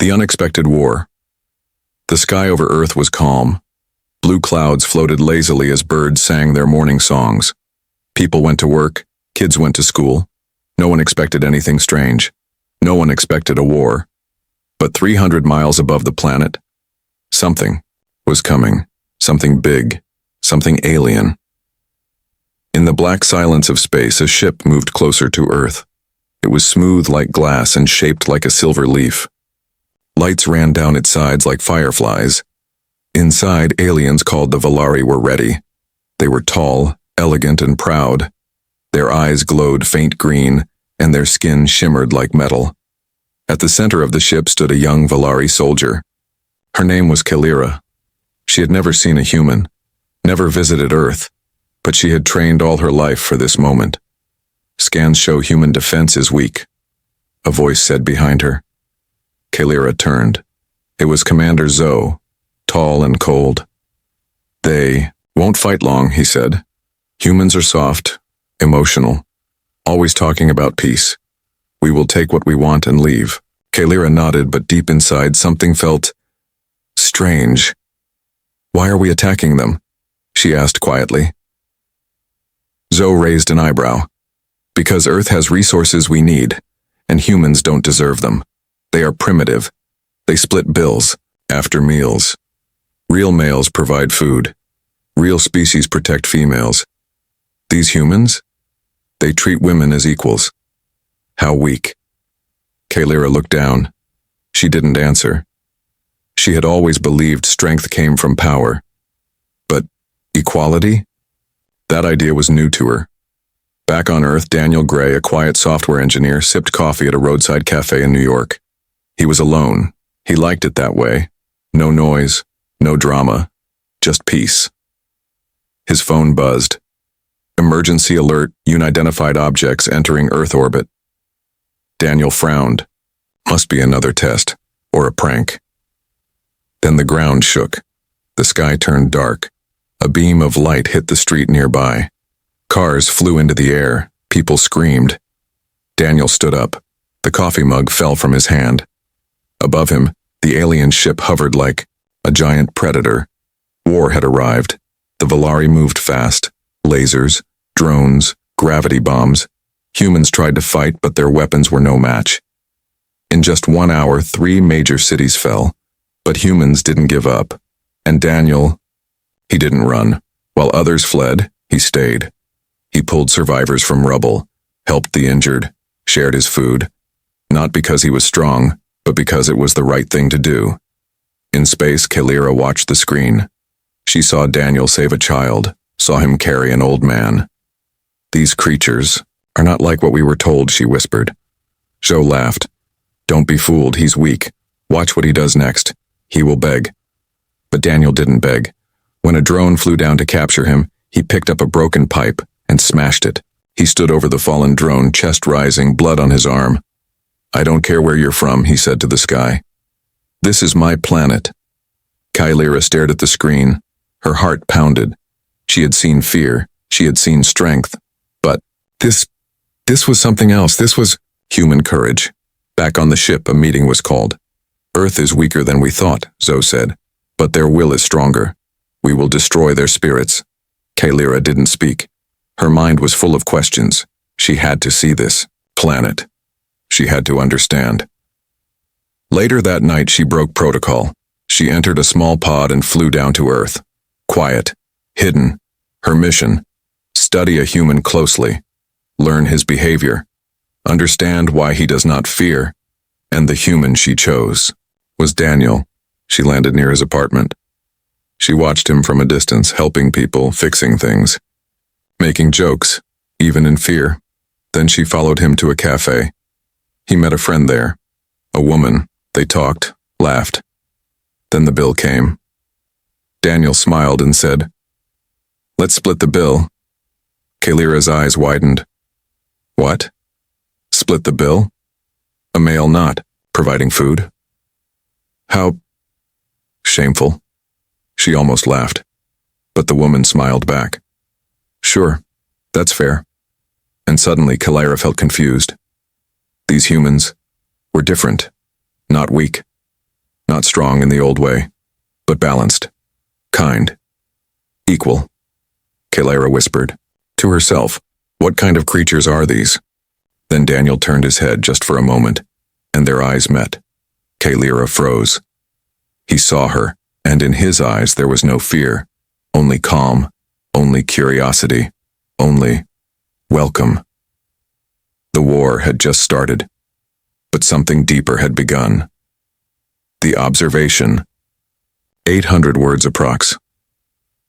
The unexpected war. The sky over Earth was calm. Blue clouds floated lazily as birds sang their morning songs. People went to work, kids went to school. No one expected anything strange. No one expected a war. But 300 miles above the planet, something was coming. Something big. Something alien. In the black silence of space, a ship moved closer to Earth. It was smooth like glass and shaped like a silver leaf. Lights ran down its sides like fireflies. Inside, aliens called the Valari were ready. They were tall, elegant, and proud. Their eyes glowed faint green, and their skin shimmered like metal. At the center of the ship stood a young Valari soldier. Her name was Kalira. She had never seen a human, never visited Earth, but she had trained all her life for this moment. Scans show human defense is weak, a voice said behind her. Kalira turned. It was Commander Zoe, tall and cold. They won't fight long, he said. Humans are soft, emotional, always talking about peace. We will take what we want and leave. Kalira nodded, but deep inside something felt strange. Why are we attacking them? She asked quietly. Zoe raised an eyebrow. Because Earth has resources we need, and humans don't deserve them. They are primitive. They split bills after meals. Real males provide food. Real species protect females. These humans? They treat women as equals. How weak. Kalira looked down. She didn't answer. She had always believed strength came from power. But equality? That idea was new to her. Back on Earth, Daniel Gray, a quiet software engineer, sipped coffee at a roadside cafe in New York. He was alone. He liked it that way. No noise, no drama, just peace. His phone buzzed. Emergency alert, unidentified objects entering Earth orbit. Daniel frowned. Must be another test, or a prank. Then the ground shook. The sky turned dark. A beam of light hit the street nearby. Cars flew into the air. People screamed. Daniel stood up. The coffee mug fell from his hand. Above him, the alien ship hovered like a giant predator. War had arrived. The Valari moved fast. Lasers, drones, gravity bombs. Humans tried to fight, but their weapons were no match. In just 1 hour, 3 major cities fell. But humans didn't give up. And Daniel, he didn't run. While others fled, he stayed. He pulled survivors from rubble, helped the injured, shared his food. Not because he was strong, but because it was the right thing to do. In space, Kalira watched the screen. She saw Daniel save a child, saw him carry an old man. These creatures are not like what we were told, she whispered. Joe laughed. Don't be fooled, he's weak. Watch what he does next. He will beg. But Daniel didn't beg. When a drone flew down to capture him, he picked up a broken pipe and smashed it. He stood over the fallen drone, chest rising, blood on his arm. I don't care where you're from, he said to the sky. This is my planet. Kalira stared at the screen. Her heart pounded. She had seen fear. She had seen strength. But this was something else. This was human courage. Back on the ship, a meeting was called. Earth is weaker than we thought, Zoe said. But their will is stronger. We will destroy their spirits. Kalira didn't speak. Her mind was full of questions. She had to see this planet. She had to understand. Later that night, she broke protocol. She entered a small pod and flew down to Earth. Quiet, hidden. Her mission: study a human closely, learn his behavior, understand why he does not fear. And the human she chose was Daniel. She landed near his apartment. She watched him from a distance, helping people, fixing things, making jokes, even in fear. Then she followed him to a cafe. He met a friend there, a woman. They talked, laughed. Then the bill came. Daniel smiled and said, "Let's split the bill." Kalira's eyes widened. What? Split the bill? A male not providing food? How shameful. She almost laughed, but the woman smiled back. Sure, that's fair. And suddenly Kalira felt confused. These humans were different, not weak, Not strong in the old way, but balanced, kind, equal. Kalera whispered. To herself, what kind of creatures are these? Then Daniel turned his head just for a moment, and their eyes met. Kalera froze. He saw her, and in his eyes there was no fear, only calm, only curiosity, only welcome. The war had just started, but something deeper had begun. The observation. 800 words approx.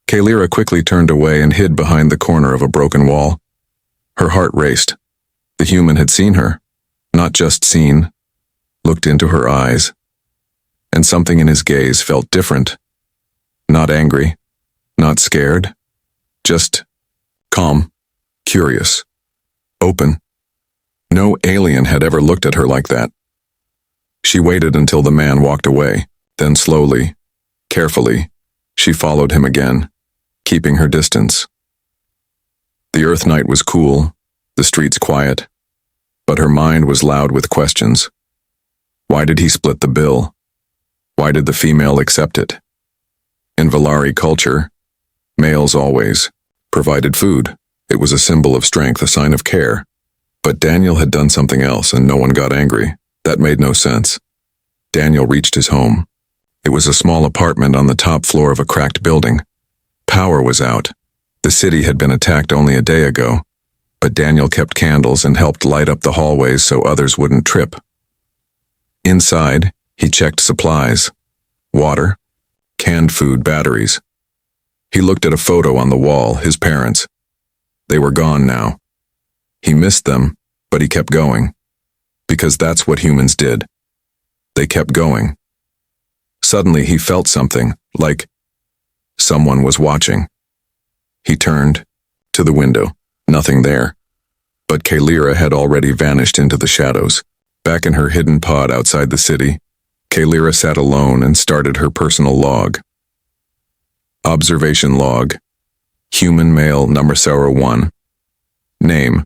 Kalera quickly turned away and hid behind the corner of a broken wall. Her heart raced. The human had seen her, not just seen, looked into her eyes, and something in his gaze felt different. Not angry, not scared, just calm, curious, open. No alien had ever looked at her like that. She waited until the man walked away, then slowly, carefully, she followed him again, keeping her distance. The earth night was cool, the streets quiet, but her mind was loud with questions. Why did he split the bill? Why did the female accept it? In Valari culture, males always provided food. It was a symbol of strength, a sign of care. But Daniel had done something else and no one got angry. That made no sense. Daniel reached his home. It was a small apartment on the top floor of a cracked building. Power was out. The city had been attacked only a day ago, but Daniel kept candles and helped light up the hallways so others wouldn't trip. Inside, he checked supplies, water, canned food, batteries. He looked at a photo on the wall, his parents. They were gone now. He missed them, but he kept going. Because that's what humans did. They kept going. Suddenly he felt something, like someone was watching. He turned to the window. Nothing there. But Kalera had already vanished into the shadows. Back in her hidden pod outside the city, Kalera sat alone and started her personal log. Observation log. Human male number 1. Name.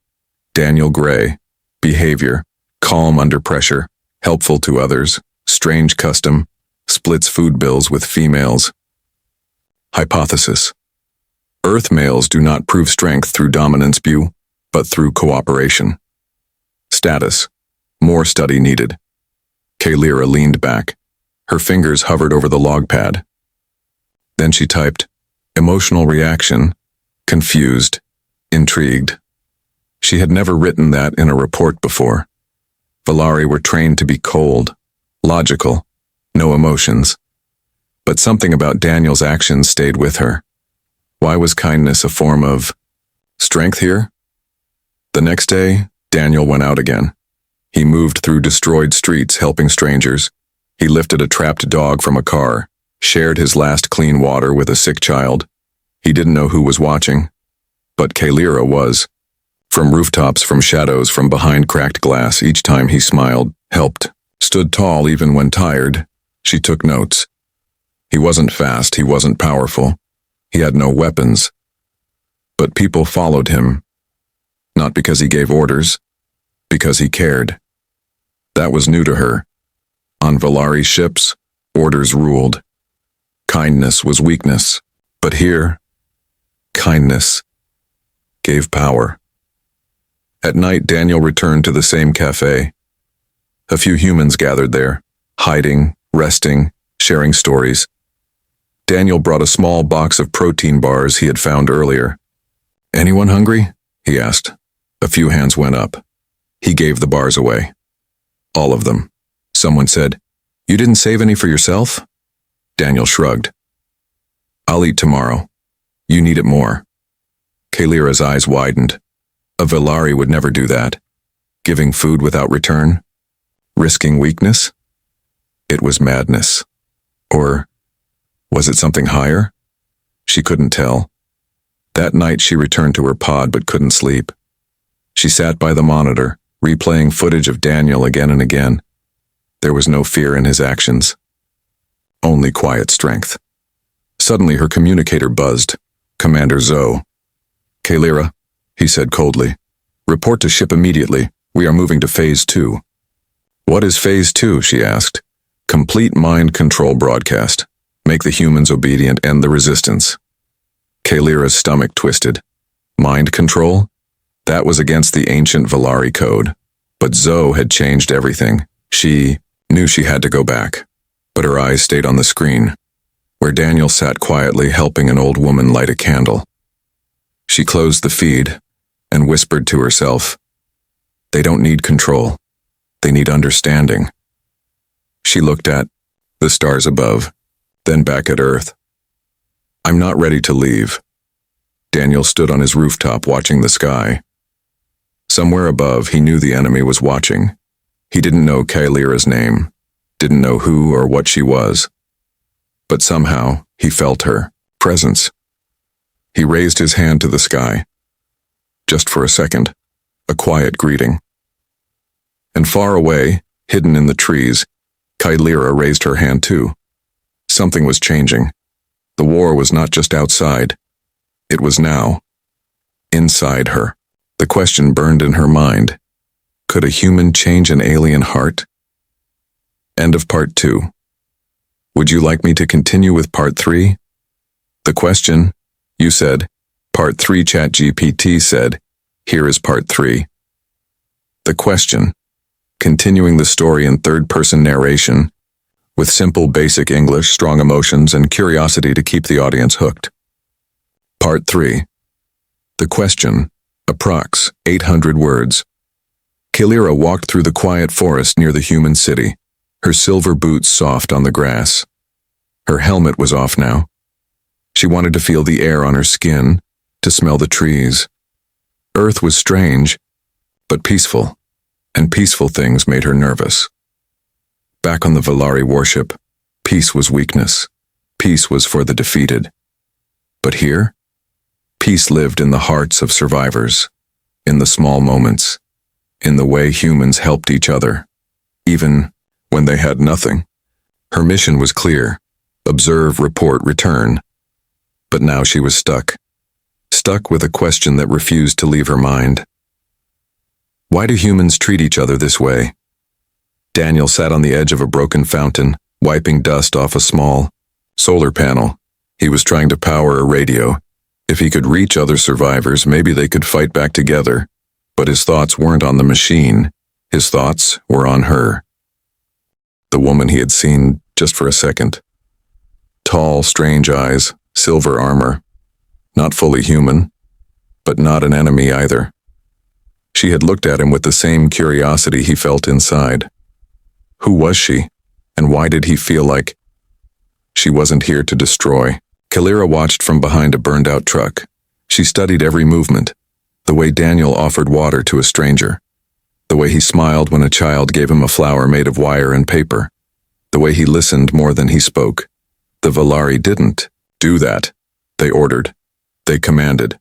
Daniel Gray. Behavior. Calm under pressure. Helpful to others. Strange custom. Splits food bills with females. Hypothesis. Earth males do not prove strength through dominance, but through cooperation. Status. More study needed. Kalera leaned back. Her fingers hovered over the log pad. Then she typed, emotional reaction, confused, intrigued. She had never written that in a report before. Valari were trained to be cold, logical, no emotions. But something about Daniel's actions stayed with her. Why was kindness a form of strength here? The next day, Daniel went out again. He moved through destroyed streets helping strangers. He lifted a trapped dog from a car, shared his last clean water with a sick child. He didn't know who was watching, but Kalera was. From rooftops, from shadows, from behind cracked glass, each time he smiled, helped, stood tall even when tired. She took notes. He wasn't fast, he wasn't powerful. He had no weapons. But people followed him. Not because he gave orders, because he cared. That was new to her. On Valari ships, orders ruled. Kindness was weakness. But here, kindness gave power. At night, Daniel returned to the same cafe. A few humans gathered there, hiding, resting, sharing stories. Daniel brought a small box of protein bars he had found earlier. Anyone hungry? He asked. A few hands went up. He gave the bars away. All of them. Someone said, "You didn't save any for yourself?" Daniel shrugged. "I'll eat tomorrow. You need it more." Kalera's eyes widened. A Valari would never do that. Giving food without return? Risking weakness? It was madness. Or was it something higher? She couldn't tell. That night she returned to her pod but couldn't sleep. She sat by the monitor, replaying footage of Daniel again and again. There was no fear in his actions. Only quiet strength. Suddenly her communicator buzzed. Commander Zoe. "Kalera," he said coldly. "Report to ship immediately. We are moving to Phase 2. "What is Phase 2? She asked. Complete mind control broadcast. Make the humans obedient, end the resistance. Kalira's stomach twisted. Mind control? That was against the ancient Valari code. But Zoe had changed everything. She knew she had to go back. But her eyes stayed on the screen, where Daniel sat quietly helping an old woman light a candle. She closed the feed and whispered to herself, "They don't need control. They need understanding." She looked at the stars above, then back at Earth. "I'm not ready to leave." Daniel stood on his rooftop watching the sky. Somewhere above, he knew the enemy was watching. He didn't know Kalira's name, didn't know who or what she was. But somehow, he felt her presence. He raised his hand to the sky. Just for a second, a quiet greeting. And far away, hidden in the trees, Kalira raised her hand too. Something was changing. The war was not just outside. It was now. Inside her. The question burned in her mind. Could a human change an alien heart? End of part 2. Would you like me to continue with part 3? The question, you said. Part 3. ChatGPT said, here is part 3. The question, continuing the story in third-person narration, with simple basic English, strong emotions, and curiosity to keep the audience hooked. Part 3. The question, approx. 800 words. Kalira walked through the quiet forest near the human city, her silver boots soft on the grass. Her helmet was off now. She wanted to feel the air on her skin, to smell the trees. Earth was strange, but peaceful, and peaceful things made her nervous. Back on the Valari warship, peace was weakness. Peace was for the defeated. But here, peace lived in the hearts of survivors, in the small moments, in the way humans helped each other, even when they had nothing. Her mission was clear: observe, report, return. But now she was stuck with a question that refused to leave her mind. Why do humans treat each other this way? Daniel sat on the edge of a broken fountain, wiping dust off a small solar panel. He was trying to power a radio. If he could reach other survivors, maybe they could fight back together. But his thoughts weren't on the machine. His thoughts were on her. The woman he had seen just for a second. Tall, strange eyes, silver armor. Not fully human, but not an enemy either. She had looked at him with the same curiosity he felt inside. Who was she, and why did he feel like she wasn't here to destroy? Kalira watched from behind a burned-out truck. She studied every movement, the way Daniel offered water to a stranger, the way he smiled when a child gave him a flower made of wire and paper, the way he listened more than he spoke. The Valari didn't do that. They ordered. They commanded.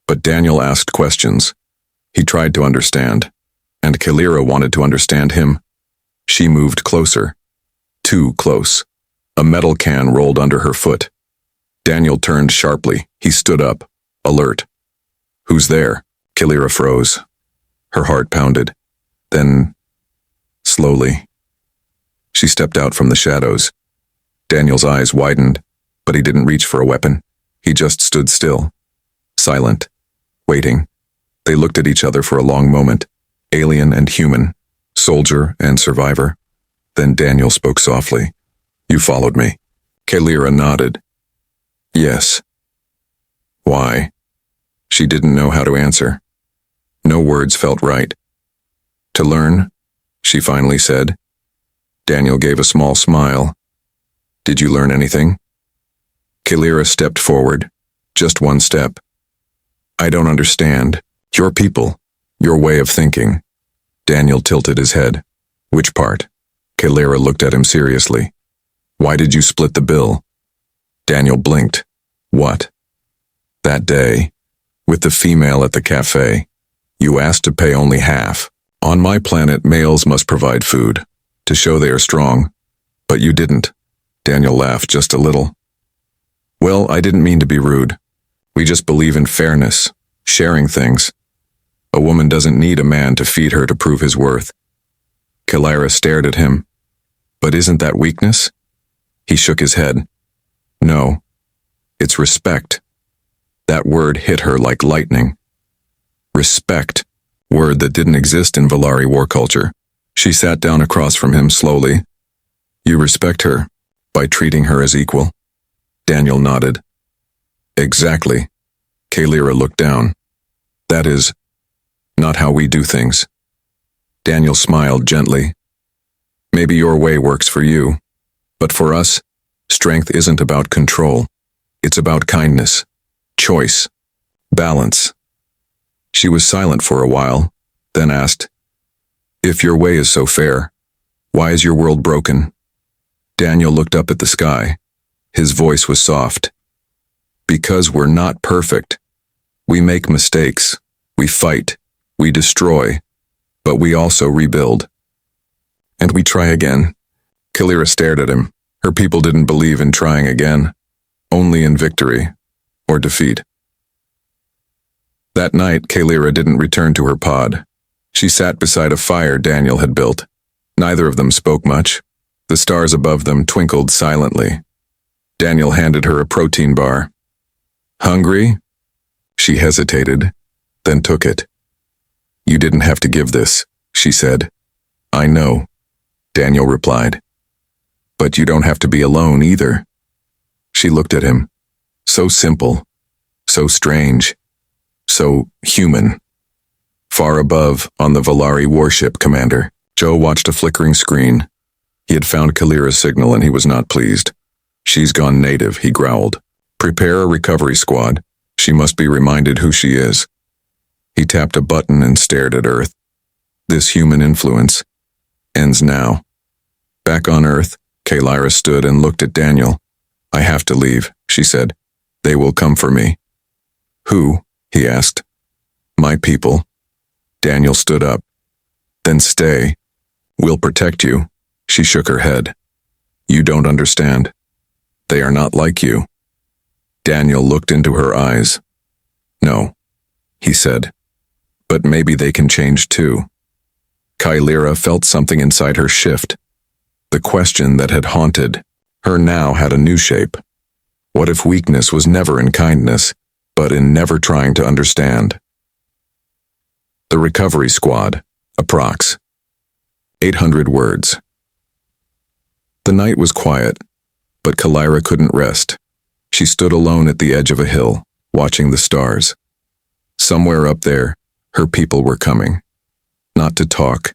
But Daniel asked questions. He tried to understand, and Kalira wanted to understand him. She moved closer. Too close. A metal can rolled under her foot. Daniel turned sharply. He stood up, alert. Who's there? Kalira froze. Her heart pounded. Then, slowly, she stepped out from the shadows. Daniel's eyes widened, but he didn't reach for a weapon. He just stood still, silent, waiting. They looked at each other for a long moment, alien and human, soldier and survivor. Then Daniel spoke softly. You followed me. Kalira nodded. Yes. Why? She didn't know how to answer. No words felt right. To learn, she finally said. Daniel gave a small smile. Did you learn anything? Kalira stepped forward, just one step. I don't understand. Your people, your way of thinking. Daniel tilted his head. Which part? Kalira looked at him seriously. Why did you split the bill? Daniel blinked. What? That day, with the female at the cafe, you asked to pay only half. On my planet, males must provide food, to show they are strong. But you didn't. Daniel laughed just a little. Well, I didn't mean to be rude. We just believe in fairness, sharing things. A woman doesn't need a man to feed her to prove his worth. Kalira stared at him. But isn't that weakness? He shook his head. No, it's respect. That word hit her like lightning. Respect. Word that didn't exist in Valari war culture. She sat down across from him slowly. You respect her by treating her as equal? Daniel nodded. Exactly. Kalira looked down. That is not how we do things. Daniel smiled gently. Maybe your way works for you, but for us, strength isn't about control. It's about kindness, choice, balance. She was silent for a while, then asked, if your way is so fair, why is your world broken? Daniel looked up at the sky. His voice was soft. Because we're not perfect. We make mistakes, we fight, we destroy, but we also rebuild. And we try again. Kalira stared at him. Her people didn't believe in trying again, only in victory or defeat. That night, Kalira didn't return to her pod. She sat beside a fire Daniel had built. Neither of them spoke much. The stars above them twinkled silently. Daniel handed her a protein bar. Hungry? She hesitated, then took it. You didn't have to give this, she said. I know, Daniel replied. But you don't have to be alone either. She looked at him. So simple, so strange, so human. Far above, on the Valari warship, Commander, Joe watched a flickering screen. He had found Kalira's signal and he was not pleased. She's gone native, he growled. Prepare a recovery squad. She must be reminded who she is. He tapped a button and stared at Earth. This human influence ends now. Back on Earth, Kalira stood and looked at Daniel. I have to leave, she said. They will come for me. Who? He asked. My people. Daniel stood up. Then stay. We'll protect you. She shook her head. You don't understand. They are not like you. Daniel looked into her eyes. No, he said. But maybe they can change too. Kalira felt something inside her shift. The question that had haunted her now had a new shape. What if weakness was never in kindness, but in never trying to understand? The recovery squad, approx. 800 words. The night was quiet, but Kalira couldn't rest. She stood alone at the edge of a hill, watching the stars. Somewhere up there, her people were coming. Not to talk,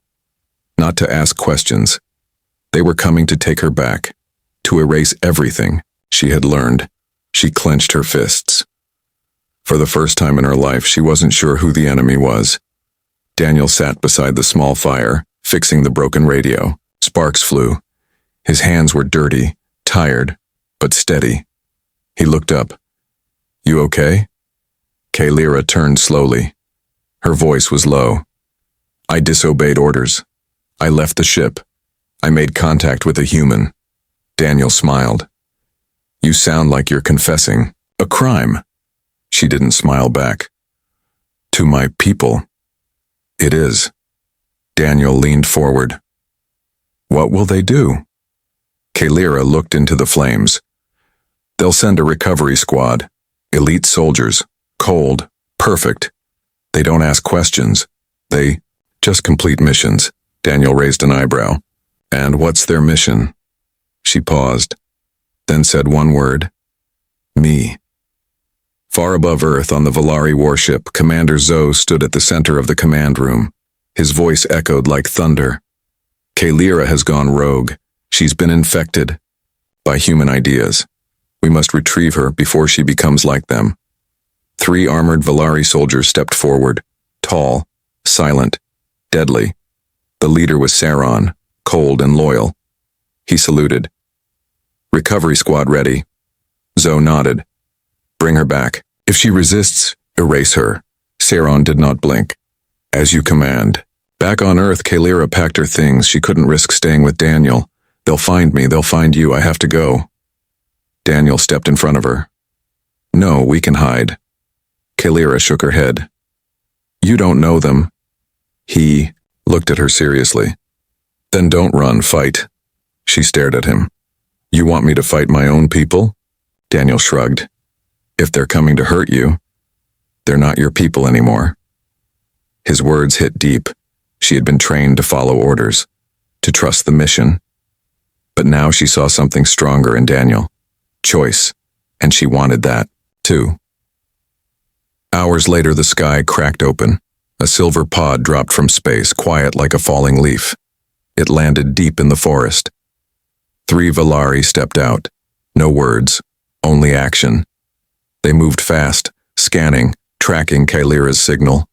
not to ask questions. They were coming to take her back, to erase everything she had learned. She clenched her fists. For the first time in her life, she wasn't sure who the enemy was. Daniel sat beside the small fire, fixing the broken radio. Sparks flew. His hands were dirty, tired, but steady. He looked up. You okay? Kalira turned slowly. Her voice was low. I disobeyed orders. I left the ship. I made contact with a human. Daniel smiled. You sound like you're confessing a crime. She didn't smile back. To my people. It is. Daniel leaned forward. What will they do? Kalira looked into the flames. They'll send a recovery squad. Elite soldiers. Cold. Perfect. They don't ask questions. They just complete missions. Daniel raised an eyebrow. And what's their mission? She paused, then said one word. Me. Far above Earth on the Valari warship, Commander Zoe stood at the center of the command room. His voice echoed like thunder. Kalira has gone rogue. She's been infected by human ideas. We must retrieve her before she becomes like them. 3 armored Valari soldiers stepped forward, tall, silent, deadly. The leader was Saron, cold and loyal. He saluted. Recovery squad ready. Zoe nodded. Bring her back. If she resists, erase her. Saron did not blink. As you command. Back on Earth, Kalira packed her things. She couldn't risk staying with Daniel. They'll find me. They'll find you. I have to go. Daniel stepped in front of her. No, we can hide. Kalira shook her head. You don't know them. He looked at her seriously. Then don't run, fight. She stared at him. You want me to fight my own people? Daniel shrugged. If they're coming to hurt you, they're not your people anymore. His words hit deep. She had been trained to follow orders, to trust the mission. But now she saw something stronger in Daniel. Choice. And she wanted that, too. Hours later, the sky cracked open. A silver pod dropped from space, quiet like a falling leaf. It landed deep in the forest. 3 Valari stepped out. No words, only action. They moved fast, scanning, tracking Kailira's signal.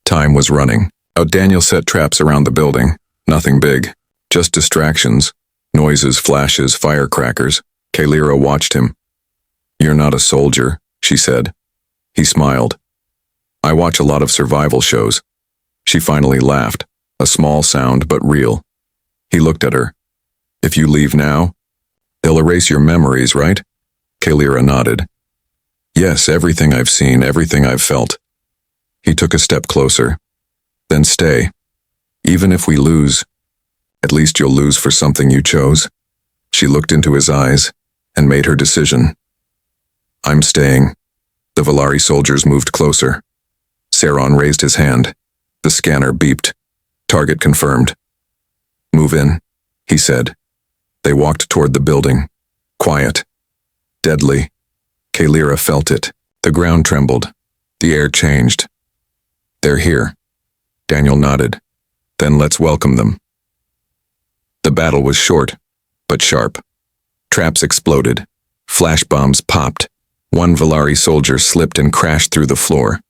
Time was running. Daniel set traps around the building. Nothing big, just distractions. Noises, flashes, firecrackers. Kailira watched him. You're not a soldier, she said. He smiled. I watch a lot of survival shows. She finally laughed, a small sound but real. He looked at her. If you leave now, they'll erase your memories, right? Kailira nodded. Yes, everything I've seen, everything I've felt. He took a step closer. Then stay. Even if we lose, at least you'll lose for something you chose. She looked into his eyes and made her decision. I'm staying. The Valari soldiers moved closer. Saron raised his hand. The scanner beeped. Target confirmed. Move in, he said. They walked toward the building. Quiet. Deadly. Kailira felt it. The ground trembled. The air changed. They're here. Daniel nodded. Then let's welcome them. The battle was short, but sharp. Traps exploded. Flash bombs popped. 1 Valari soldier slipped and crashed through the floor.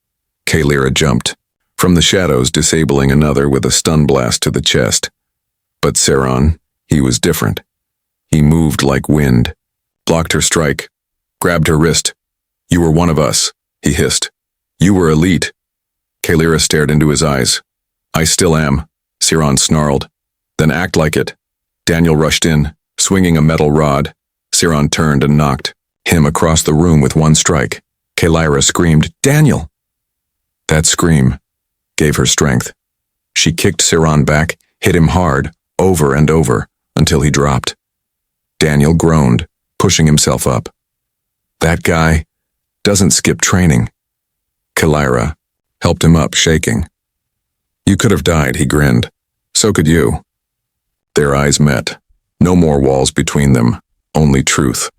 Kailira jumped. From the shadows, disabling another with a stun blast to the chest. But Saron, he was different. He moved like wind. Blocked her strike. Grabbed her wrist. You were one of us, he hissed. You were elite. Kailira stared into his eyes. I still am, Saron snarled. Then act like it. Daniel rushed in, swinging a metal rod. Saron turned and knocked him across the room with one strike. Kailira screamed, Daniel! That scream gave her strength. She kicked Saron back, hit him hard, over and over, until he dropped. Daniel groaned, pushing himself up. That guy doesn't skip training. Kailira helped him up, shaking. You could have died, he grinned. So could you. Their eyes met. No more walls between them, only truth.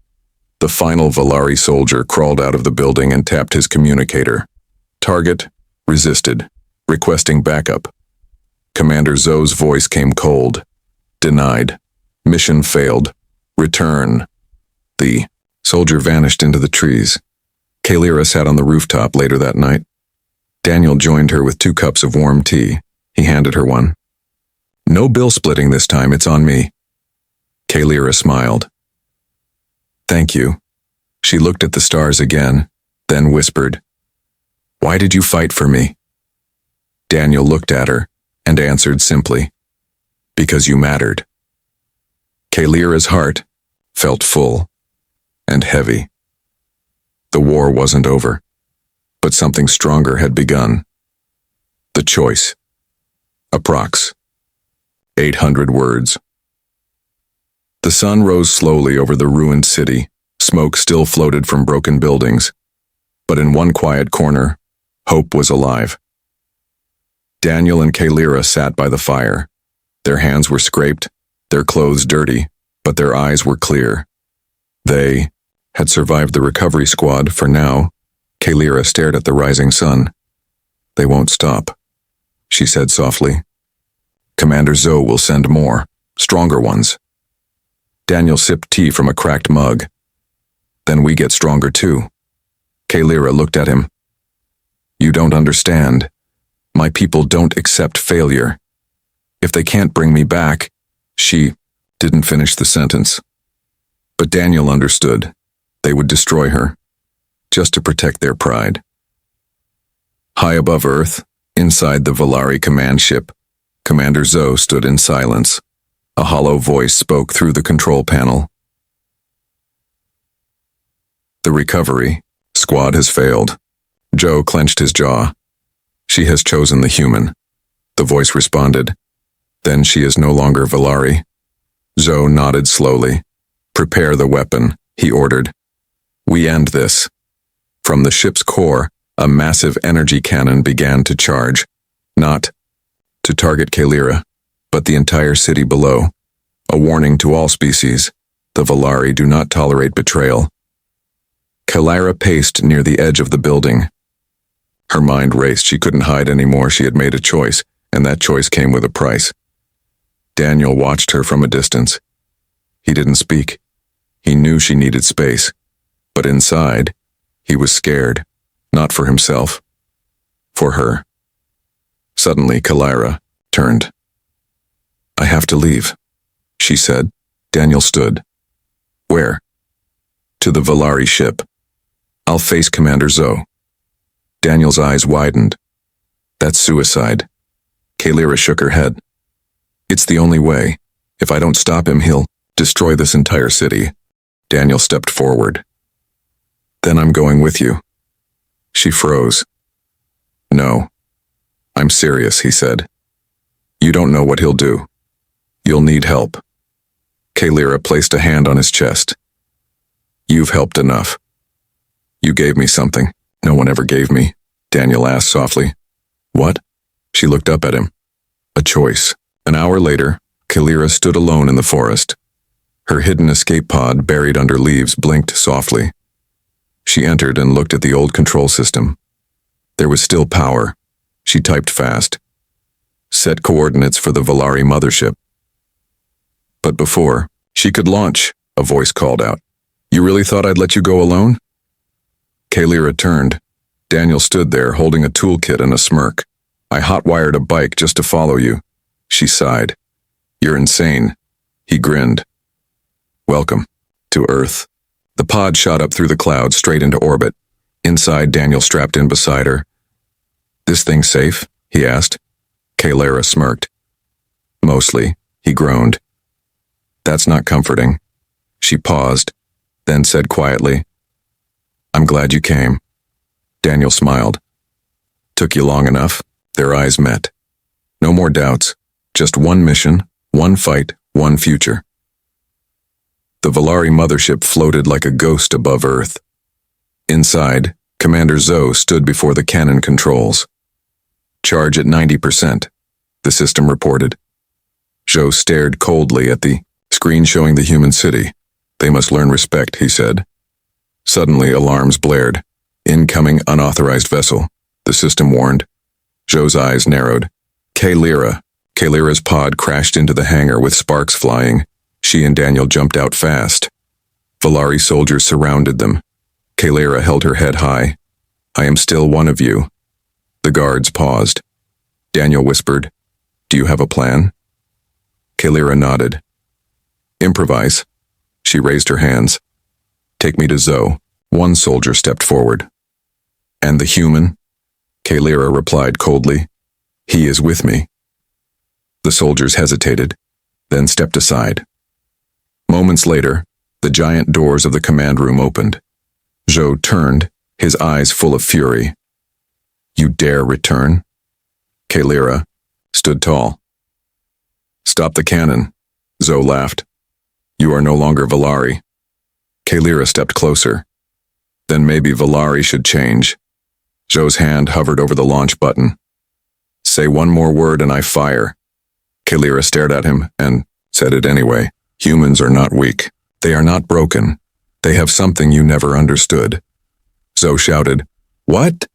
The final Valari soldier crawled out of the building and tapped his communicator. Target resisted, requesting backup. Commander Zoe's voice came cold. Denied. Mission failed. Return. The soldier vanished into the trees. Kailira sat on the rooftop later that night. Daniel joined her with 2 cups of warm tea. He handed her one. No bill splitting this time, it's on me. Kailira smiled. Thank you. She looked at the stars again, then whispered, Why did you fight for me? Daniel looked at her and answered simply, Because you mattered. Kailira's heart felt full and heavy. The war wasn't over, but something stronger had begun. The choice. Approx. 800 words. The sun rose slowly over the ruined city. Smoke still floated from broken buildings. But in one quiet corner, hope was alive. Daniel and Kailira sat by the fire. Their hands were scraped, their clothes dirty, but their eyes were clear. They had survived the recovery squad for now. Kailira stared at the rising sun. They won't stop, she said softly. Commander Zoe will send more, stronger ones. Daniel sipped tea from a cracked mug. Then we get stronger too. Kailira looked at him. You don't understand. My people don't accept failure. If they can't bring me back, she didn't finish the sentence. But Daniel understood. They would destroy her, just to protect their pride. High above Earth, inside the Valari command ship, Commander Zoe stood in silence. A hollow voice spoke through the control panel. The recovery squad has failed. Joe clenched his jaw. She has chosen the human. The voice responded. Then she is no longer Valari. Zoe nodded slowly. Prepare the weapon, he ordered. We end this. From the ship's core, a massive energy cannon began to charge, not to target Kalira, but the entire city below. A warning to all species. The Valari do not tolerate betrayal. Kalira paced near the edge of the building. Her mind raced. She couldn't hide anymore. She had made a choice, and that choice came with a price. Daniel watched her from a distance. He didn't speak. He knew she needed space. But inside, he was scared. Not for himself. For her. Suddenly, Kalira turned. I have to leave, she said. Daniel stood. Where? To the Valari ship. I'll face Commander Zoe. Daniel's eyes widened. That's suicide. Kalira shook her head. It's the only way. If I don't stop him, he'll destroy this entire city. Daniel stepped forward. Then I'm going with you. She froze. No. I'm serious, he said. You don't know what he'll do. You'll need help. Kalira placed a hand on his chest. You've helped enough. You gave me something no one ever gave me, Daniel asked softly. What? She looked up at him. A choice. An hour later, Kalira stood alone in the forest. Her hidden escape pod, buried under leaves, blinked softly. She entered and looked at the old control system. There was still power. She typed fast. Set coordinates for the Valari mothership. But before she could launch, a voice called out. You really thought I'd let you go alone? Kalira turned. Daniel stood there holding a toolkit and a smirk. I hot-wired a bike just to follow you. She sighed. You're insane. He grinned. Welcome to Earth. The pod shot up through the clouds straight into orbit. Inside, Daniel strapped in beside her. This thing safe? He asked. Kalira smirked. Mostly, he groaned. That's not comforting. She paused, then said quietly, I'm glad you came. Daniel smiled. Took you long enough? Their eyes met. No more doubts. Just one mission, one fight, one future. The Valari mothership floated like a ghost above Earth. Inside, Commander Zoe stood before the cannon controls. Charge at 90%, the system reported. Zoe stared coldly at the screen showing the human city. They must learn respect, he said. Suddenly, alarms blared. Incoming unauthorized vessel, the system warned. Zoe's eyes narrowed. Kalira. Kalira's pod crashed into the hangar with sparks flying. She and Daniel jumped out fast. Valari soldiers surrounded them. Kalira held her head high. I am still one of you. The guards paused. Daniel whispered, Do you have a plan? Kalira nodded. Improvise. She raised her hands. Take me to Zoe. One soldier stepped forward. And the human? Kalira replied coldly. He is with me. The soldiers hesitated, then stepped aside. Moments later, the giant doors of the command room opened. Zoe turned, his eyes full of fury. You dare return? Kalira stood tall. Stop the cannon, Zoe laughed. You are no longer Valari. Kalira stepped closer. Then maybe Valari should change. Zoe's hand hovered over the launch button. Say one more word and I fire. Kalira stared at him and said it anyway. Humans are not weak. They are not broken. They have something you never understood. Zoe shouted, What?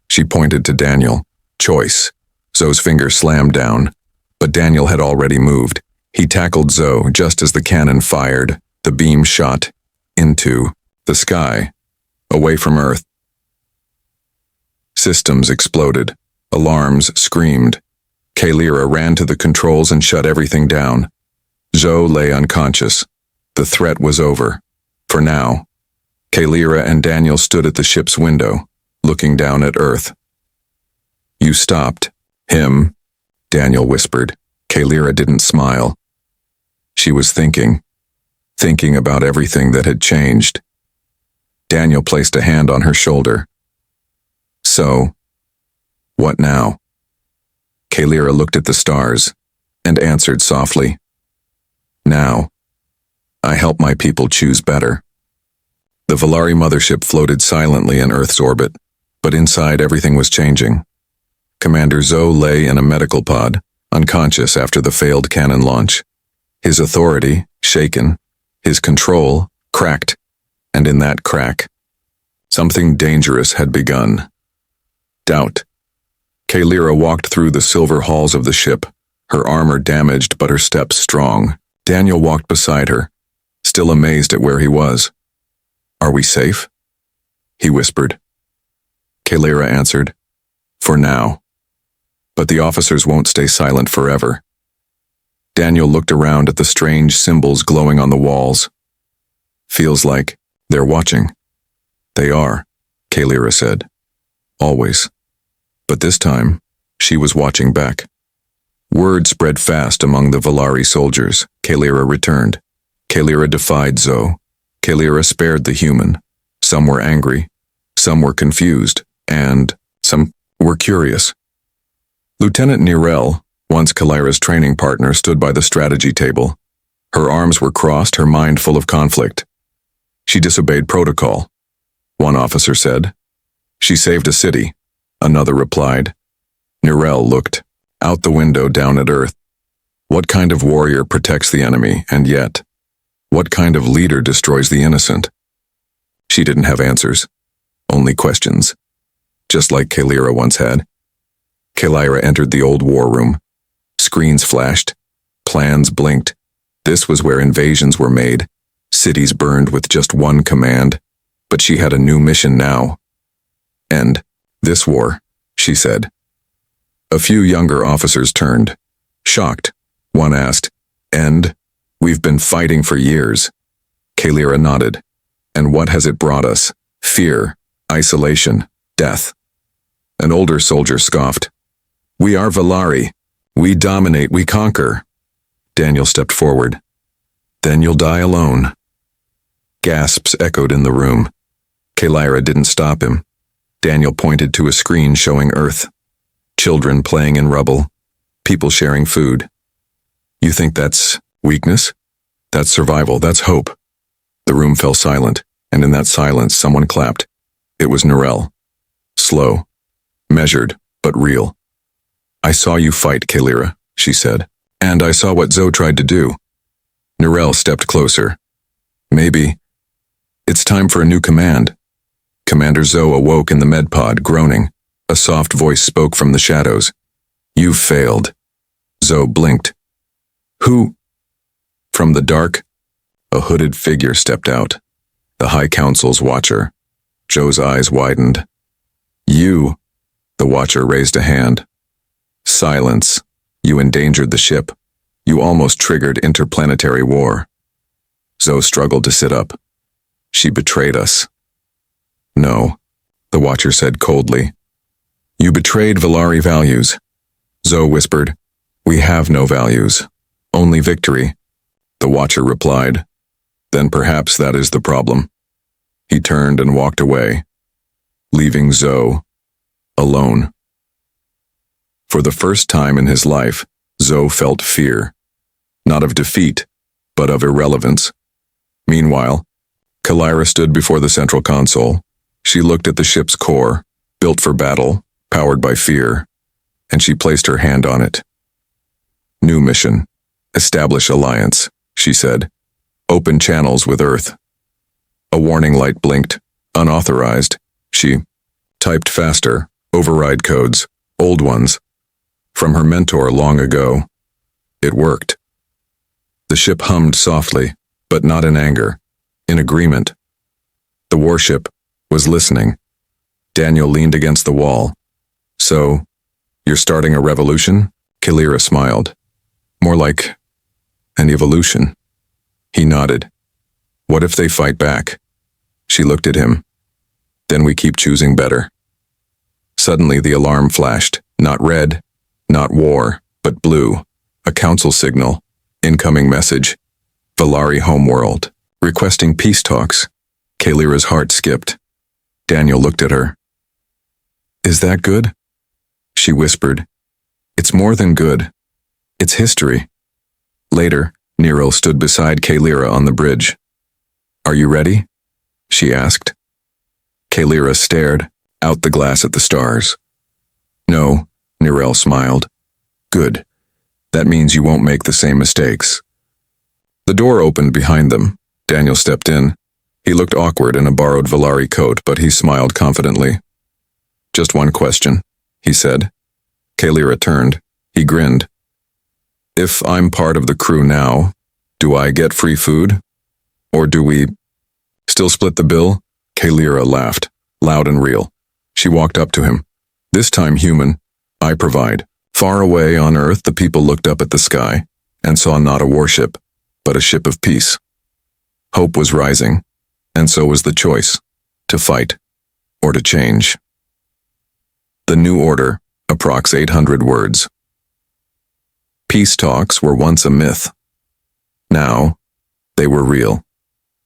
She pointed to Daniel. Choice. Zoe's finger slammed down, but Daniel had already moved. He tackled Zoe just as the cannon fired. The beam shot into the sky, away from Earth. Systems exploded. Alarms screamed. Kalira ran to the controls and shut everything down. Zoe lay unconscious. The threat was over. For now. Kalira and Daniel stood at the ship's window, looking down at Earth. You stopped him, Daniel whispered. Kalira didn't smile. She was thinking about everything that had changed. Daniel placed a hand on her shoulder. So, what now? Kalira looked at the stars and answered softly. Now, I help my people choose better. The Valari mothership floated silently in Earth's orbit, but inside everything was changing. Commander Zoe lay in a medical pod, unconscious after the failed cannon launch. His authority, shaken, his control, cracked, and in that crack, something dangerous had begun. Doubt. Kalira walked through the silver halls of the ship, her armor damaged but her steps strong. Daniel walked beside her, still amazed at where he was. Are we safe? He whispered. Kalira answered, For now. But the officers won't stay silent forever. Daniel looked around at the strange symbols glowing on the walls. Feels like they're watching. They are, Kalira said. Always. But this time, she was watching back. Word spread fast among the Valari soldiers. Kalira returned. Kalira defied Zoe. Kalira spared the human. Some were angry, some were confused, and some were curious. Lieutenant Nirel, once Kalira's training partner, stood by the strategy table. Her arms were crossed, her mind full of conflict. She disobeyed protocol, one officer said. She saved a city, another replied. Nirel looked out the window down at Earth. What kind of warrior protects the enemy, and yet, what kind of leader destroys the innocent? She didn't have answers, only questions, just like Kalira once had. Kalira entered the old war room. Screens flashed, plans blinked. This was where invasions were made, cities burned with just one command, but she had a new mission now. End this war, she said. A few younger officers turned. Shocked, one asked, End? We've been fighting for years. Kalira nodded. And what has it brought us? Fear, isolation, death. An older soldier scoffed. We are Valari. We dominate, we conquer. Daniel stepped forward. Then you'll die alone. Gasps echoed in the room. Kalira didn't stop him. Daniel pointed to a screen showing Earth. Children playing in rubble. People sharing food. You think that's weakness? That's survival, that's hope. The room fell silent, and in that silence someone clapped. It was Nirel. Slow, measured, but real. I saw you fight, Kalira, she said. And I saw what Zoe tried to do. Nirel stepped closer. Maybe. It's time for a new command. Commander Zoe awoke in the med pod, groaning. A soft voice spoke from the shadows. You've failed. Zoe blinked. Who? From the dark, a hooded figure stepped out. The High Council's watcher. Joe's eyes widened. You. The watcher raised a hand. Silence. You endangered the ship. You almost triggered interplanetary war. Zoe struggled to sit up. She betrayed us. No, the watcher said coldly. You betrayed Valari values. Zoe whispered. We have no values. Only victory. The watcher replied. Then perhaps that is the problem. He turned and walked away, leaving Zoe alone. For the first time in his life, Zoe felt fear, not of defeat, but of irrelevance. Meanwhile, Kalira stood before the central console. She looked at the ship's core, built for battle, powered by fear, and she placed her hand on it. New mission. Establish alliance, she said. Open channels with Earth. A warning light blinked. Unauthorized. She typed faster. Override codes. Old ones. From her mentor long ago. It worked. The ship hummed softly, but not in anger. In agreement. The warship was listening. Daniel leaned against the wall. So, you're starting a revolution? Kalira smiled. More like an evolution. He nodded. What if they fight back? She looked at him. Then we keep choosing better. Suddenly the alarm flashed. Not red, not war, but blue. A council signal. Incoming message. Valari homeworld. Requesting peace talks. Kalira's heart skipped. Daniel looked at her. Is that good? She whispered. It's more than good. It's history. Later, Nero stood beside Kalira on the bridge. "Are you ready?" she asked. Kalira stared out the glass at the stars. "No," Nero smiled. "Good. That means you won't make the same mistakes." The door opened behind them. Daniel stepped in. He looked awkward in a borrowed Valari coat, but he smiled confidently. "Just one question," he said. Kalira turned. He grinned. "If I'm part of the crew now, do I get free food? Or do we still split the bill?" Kalira laughed, loud and real. She walked up to him. "This time human, I provide." Far away on Earth, the people looked up at the sky and saw not a warship, but a ship of peace. Hope was rising, and so was the choice, to fight or to change. The New Order, approx 800 words. Peace talks were once a myth. Now, they were real.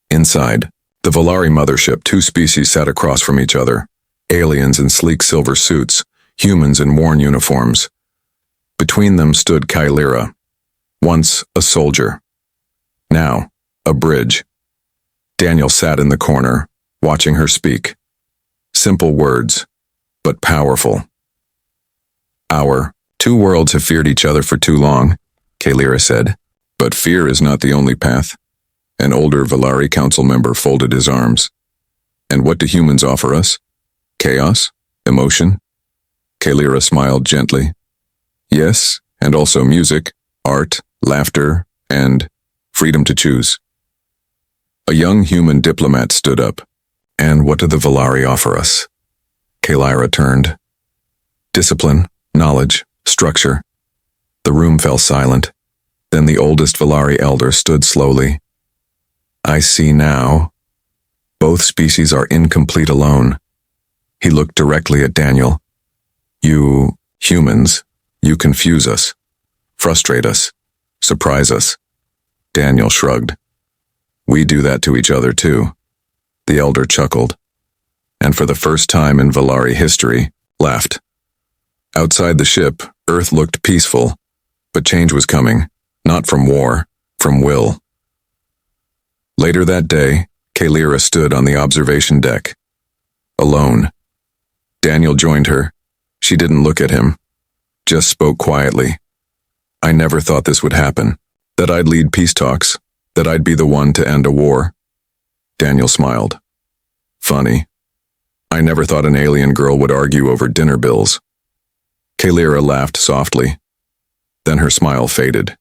Inside the Valari mothership, two species sat across from each other, aliens in sleek silver suits, humans in worn uniforms. Between them stood Kalira, once a soldier, now a bridge. Daniel sat in the corner, watching her speak. Simple words, but powerful. "Our two worlds have feared each other for too long," Kalira said. "But fear is not the only path." An older Valari council member folded his arms. "And what do humans offer us? Chaos? Emotion?" Kalira smiled gently. "Yes, and also music, art, laughter, and freedom to choose." A young human diplomat stood up. "And what do the Valari offer us?" Kalira turned. "Discipline, knowledge, structure." The room fell silent. Then the oldest Valari elder stood slowly. "I see now. Both species are incomplete alone." He looked directly at Daniel. "You, humans, you confuse us, frustrate us, surprise us." Daniel shrugged. "We do that to each other too." The elder chuckled, and for the first time in Valari history, laughed. Outside the ship, Earth looked peaceful, but change was coming, not from war, from will. Later that day, Kalira stood on the observation deck, alone. Daniel joined her. She didn't look at him, just spoke quietly. "I never thought this would happen, that I'd lead peace talks, that I'd be the one to end a war." Daniel smiled. "Funny. I never thought an alien girl would argue over dinner bills." Kalira laughed softly. Then her smile faded.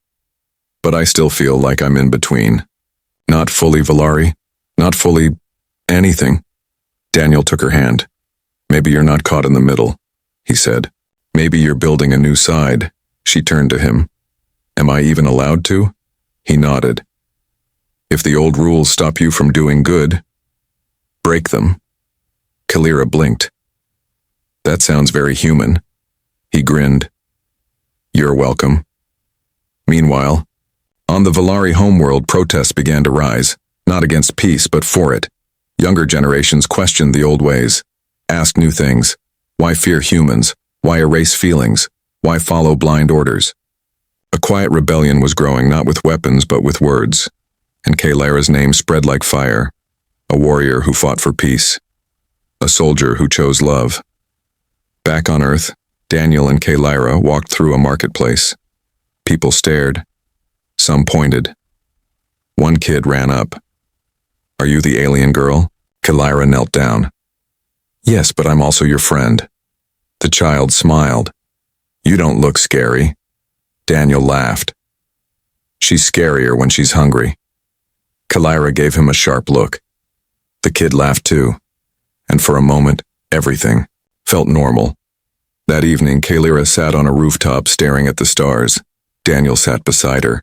"But I still feel like I'm in between. Not fully Valari, not fully anything." Daniel took her hand. "Maybe you're not caught in the middle," he said. "Maybe you're building a new side." She turned to him. "Am I even allowed to?" He nodded. "If the old rules stop you from doing good, break them." Kalira blinked. "That sounds very human." He grinned. "You're welcome." Meanwhile, on the Valari homeworld, protests began to rise, not against peace, but for it. Younger generations questioned the old ways, asked new things. Why fear humans? Why erase feelings? Why follow blind orders? A quiet rebellion was growing, not with weapons, but with words. And Kalira's name spread like fire. A warrior who fought for peace. A soldier who chose love. Back on Earth, Daniel and Kalira walked through a marketplace. People stared. Some pointed. One kid ran up. "Are you the alien girl?" Kalira knelt down. "Yes, but I'm also your friend." The child smiled. "You don't look scary." Daniel laughed. "She's scarier when she's hungry." Kalira gave him a sharp look. The kid laughed too. And for a moment, everything felt normal. That evening, Kalira sat on a rooftop staring at the stars. Daniel sat beside her.